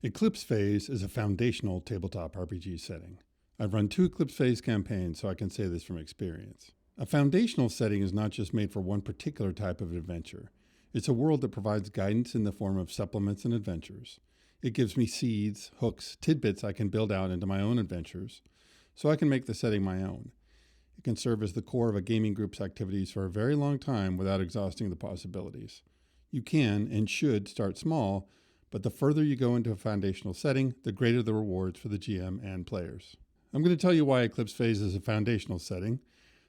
Eclipse Phase is a foundational tabletop RPG setting. I've run 2 Eclipse Phase campaigns, so I can say this from experience. A foundational setting is not just made for one particular type of adventure. It's a world that provides guidance in the form of supplements and adventures. It gives me seeds, hooks, tidbits I can build out into my own adventures, so I can make the setting my own. It can serve as the core of a gaming group's activities for a very long time without exhausting the possibilities. You can and should start small, but the further you go into a foundational setting, the greater the rewards for the GM and players. I'm going to tell you why Eclipse Phase is a foundational setting.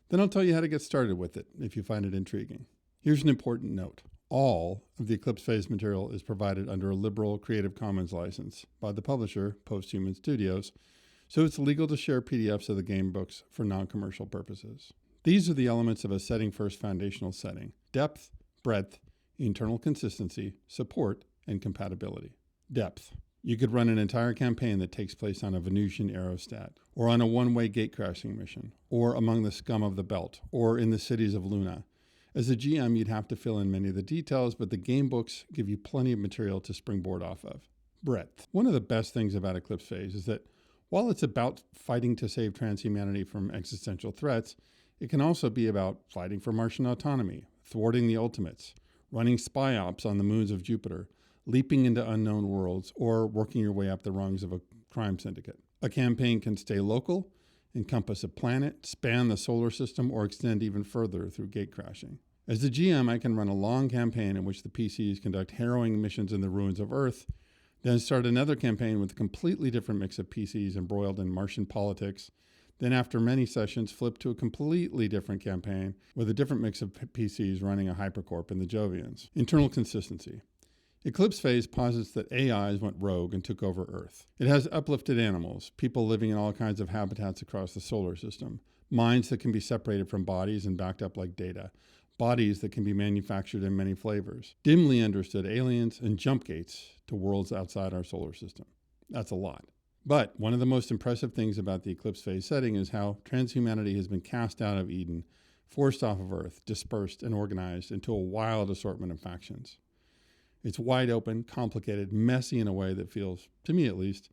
Then I'll tell you how to get started with it if you find it intriguing. Here's an important note. All of the Eclipse Phase material is provided under a liberal Creative Commons license by the publisher, Posthuman Studios, so it's legal to share PDFs of the game books for non-commercial purposes. These are the elements of a setting-first foundational setting: depth, breadth, internal consistency, support, and compatibility. Depth. You could run an entire campaign that takes place on a Venusian aerostat, or on a one-way gatecrashing mission, or among the scum of the belt, or in the cities of Luna. As a GM, you'd have to fill in many of the details, but the game books give you plenty of material to springboard off of. Breadth. One of the best things about Eclipse Phase is that while it's about fighting to save transhumanity from existential threats, it can also be about fighting for Martian autonomy, thwarting the ultimates, running spy ops on the moons of Jupiter, leaping into unknown worlds, or working your way up the rungs of a crime syndicate. A campaign can stay local, encompass a planet, span the solar system, or extend even further through gatecrashing. As the GM, I can run a long campaign in which the PCs conduct harrowing missions in the ruins of Earth, then start another campaign with a completely different mix of PCs embroiled in Martian politics, then after many sessions flip to a completely different campaign with a different mix of PCs running a hypercorp in the Jovians. Internal consistency. Eclipse Phase posits that AIs went rogue and took over Earth. It has uplifted animals, people living in all kinds of habitats across the solar system, minds that can be separated from bodies and backed up like data, bodies that can be manufactured in many flavors, dimly understood aliens, and jump gates to worlds outside our solar system. That's a lot. But one of the most impressive things about the Eclipse Phase setting is how transhumanity has been cast out of Eden, forced off of Earth, dispersed, and organized into a wild assortment of factions. It's wide open, complicated, messy in a way that feels, to me at least,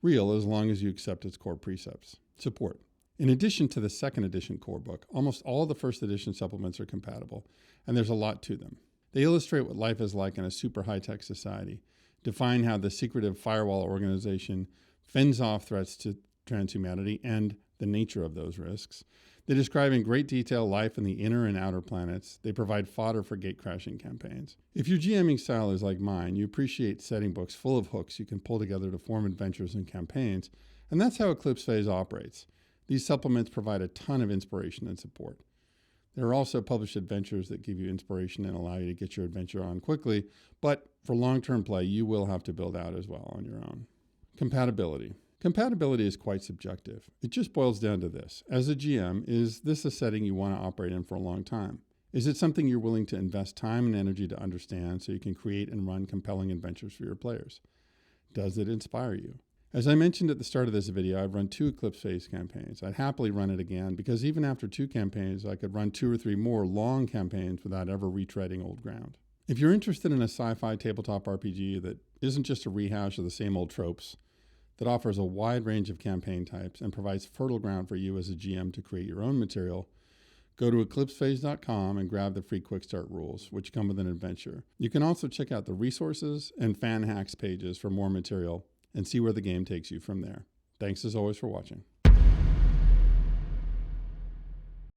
real as long as you accept its core precepts. Support. In addition to the second edition core book, almost all the first edition supplements are compatible, and there's a lot to them. They illustrate what life is like in a super high-tech society, define how the secretive firewall organization fends off threats to transhumanity and the nature of those risks. They describe in great detail life in the inner and outer planets. They provide fodder for gatecrashing campaigns. If your GMing style is like mine, you appreciate setting books full of hooks you can pull together to form adventures and campaigns, and that's how Eclipse Phase operates. These supplements provide a ton of inspiration and support. There are also published adventures that give you inspiration and allow you to get your adventure on quickly, but for long-term play, you will have to build out as well on your own. Compatibility. Compatibility is quite subjective. It just boils down to this. As a GM, is this a setting you want to operate in for a long time? Is it something you're willing to invest time and energy to understand so you can create and run compelling adventures for your players? Does it inspire you? As I mentioned at the start of this video, I've run 2 Eclipse Phase campaigns. I'd happily run it again because even after 2 campaigns, I could run 2 or 3 more long campaigns without ever retreading old ground. If you're interested in a sci-fi tabletop RPG that isn't just a rehash of the same old tropes, that offers a wide range of campaign types and provides fertile ground for you as a GM to create your own material, go to eclipsephase.com and grab the free Quick Start rules, which come with an adventure. You can also check out the resources and fan hacks pages for more material and see where the game takes you from there. Thanks as always for watching.